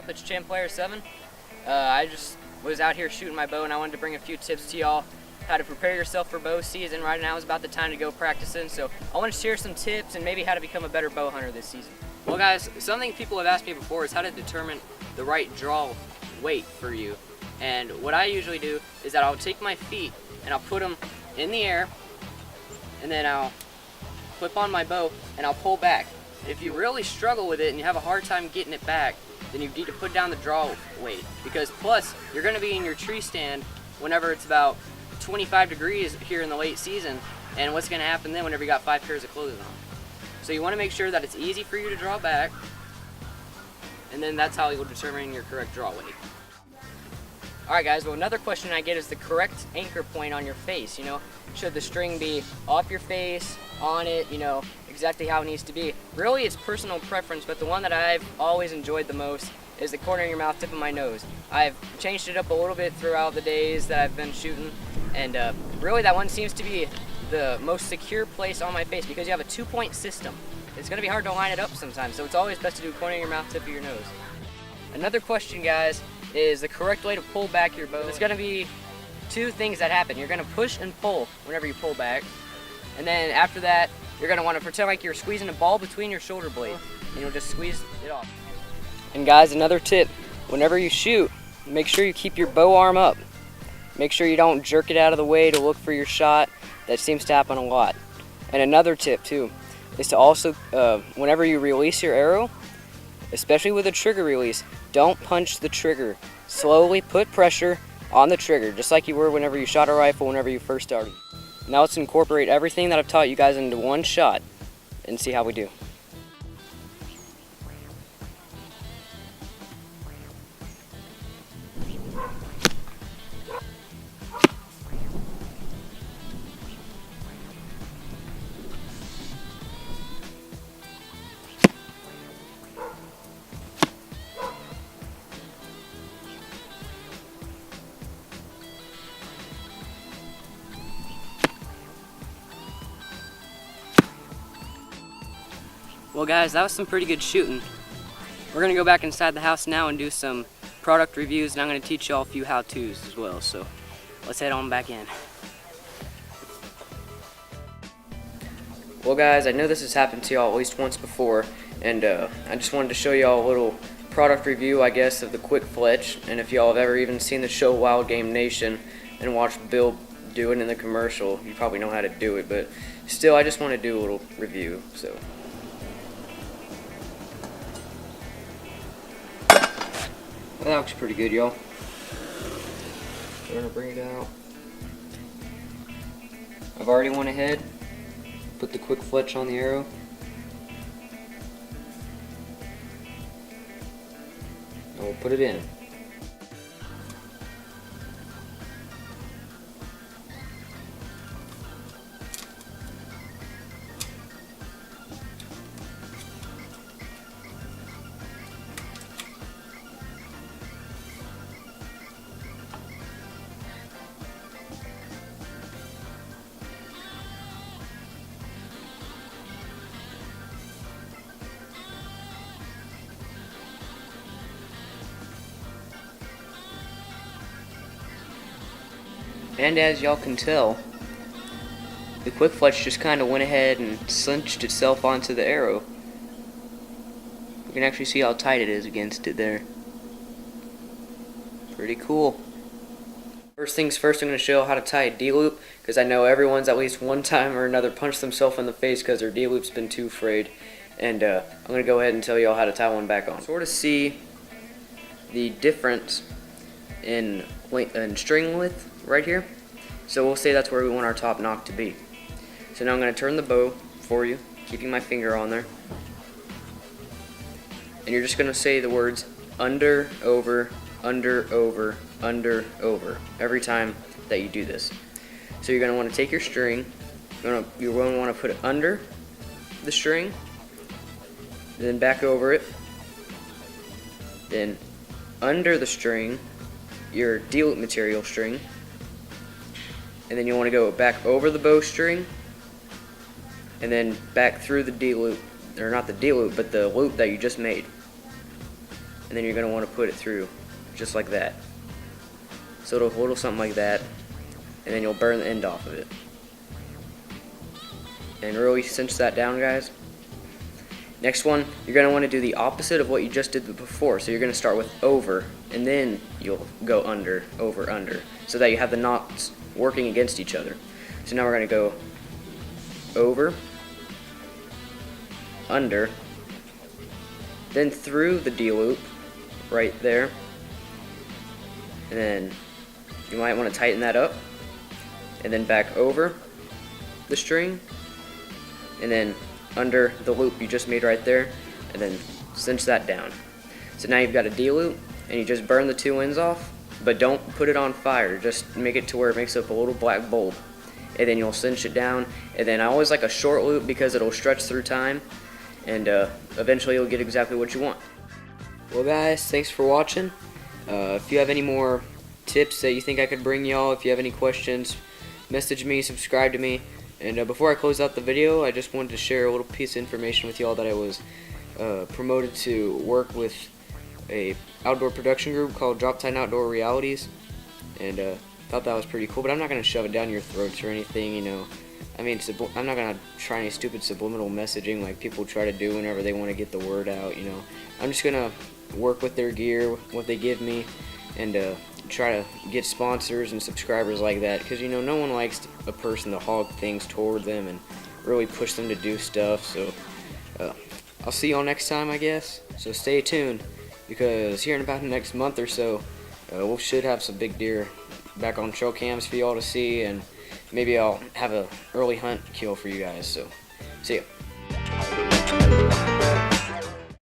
It's Champ Player 7. I just was out here shooting my bow, and I wanted to bring a few tips to y'all how to prepare yourself for bow season. Right now is about the time to go practicing, so I want to share some tips and maybe how to become a better bow hunter this season. Well guys, something people have asked me before is how to determine the right draw weight for you. And what I usually do is that I'll take my feet and I'll put them in the air, and then I'll clip on my bow and I'll pull back. If you really struggle with it and you have a hard time getting it back, then you need to put down the draw weight, because plus you're going to be in your tree stand whenever it's about 25 degrees here in the late season, and what's going to happen then whenever you got 5 pairs of clothing on. So you want to make sure that it's easy for you to draw back, and then that's how you'll determine your correct draw weight. Alright guys, well another question I get is the correct anchor point on your face. Should the string be off your face, on it, exactly how it needs to be. Really it's personal preference, but the one that I've always enjoyed the most is the corner of your mouth, tip of my nose. I've changed it up a little bit throughout the days that I've been shooting, and really that one seems to be the most secure place on my face because you have a 2-point system. It's going to be hard to line it up sometimes, so it's always best to do corner of your mouth, tip of your nose. Another question guys is the correct way to pull back your bow. There's going to be 2 things that happen. You're going to push and pull whenever you pull back, and then after that you're going to want to pretend like you're squeezing a ball between your shoulder blades, and you'll just squeeze it off. And guys, another tip, whenever you shoot, make sure you keep your bow arm up. Make sure you don't jerk it out of the way to look for your shot. That seems to happen a lot. And another tip too is to also, whenever you release your arrow, especially with a trigger release, don't punch the trigger. Slowly put pressure on the trigger, just like you were whenever you shot a rifle whenever you first started. Now let's incorporate everything that I've taught you guys into one shot and see how we do. Well guys, that was some pretty good shooting. We're going to go back inside the house now and do some product reviews, and I'm going to teach y'all a few how-tos as well, so let's head on back in. Well guys, I know this has happened to y'all at least once before, and I just wanted to show y'all a little product review, I guess, of the Quick Fletch. And if y'all have ever even seen the show Wild Game Nation and watched Bill do it in the commercial, you probably know how to do it, but still I just want to do a little review. So that looks pretty good, y'all. We're gonna bring it out. I've already went ahead, put the Quick Fletch on the arrow. And we'll put it in. And as y'all can tell, the Quick Fletch just kind of went ahead and cinched itself onto the arrow. You can actually see how tight it is against it there. Pretty cool. First things first, I'm going to show how to tie a D-loop, because I know everyone's at least one time or another punched themselves in the face because their D-loop's been too frayed. And I'm going to go ahead and tell y'all how to tie one back on. Sort of see the difference in string width right here. So we'll say that's where we want our top knock to be. So now I'm going to turn the bow for you, keeping my finger on there. And you're just going to say the words under, over, under, over, under, over every time that you do this. So you're going to want to take your string, you're going to want to put it under the string, then back over it, then under the string, your D-loop material string, and then you want to go back over the bowstring, and then back through the D-loop, or not the D-loop, but the loop that you just made. and then you're going to want to put it through just like that. So it'll hold something like that, and then you'll burn the end off of it. And really cinch that down, guys. Next one, you're going to want to do the opposite of what you just did before. So you're going to start with over, and then you'll go under, over, under, so that you have the knots working against each other. So now we're going to go over, under, then through the D loop right there, and then you might want to tighten that up, and then back over the string, and then under the loop you just made right there, and then cinch that down. So now you've got a D loop, and you just burn the two ends off, but don't put it on fire. Just make it to where it makes up a little black bulb, and then you'll cinch it down. And then I always like a short loop because it'll stretch through time, and eventually you'll get exactly what you want. Well, guys, thanks for watching. If you have any more tips that you think I could bring y'all, if you have any questions, message me, subscribe to me. And before I close out the video, I just wanted to share a little piece of information with y'all that I was promoted to work with a outdoor production group called Drop Tide Outdoor Realities, and thought that was pretty cool. But I'm not going to shove it down your throats or anything, you know. I mean, I'm not going to try any stupid subliminal messaging like people try to do whenever they want to get the word out, you know. I'm just going to work with their gear, what they give me, and try to get sponsors and subscribers like that, because, you know, no one likes a person to hog things toward them and really push them to do stuff. So I'll see y'all next time, I guess. So stay tuned, because here in about the next month or so, we should have some big deer back on trail cams for y'all to see, and maybe I'll have an early hunt kill for you guys. So see ya.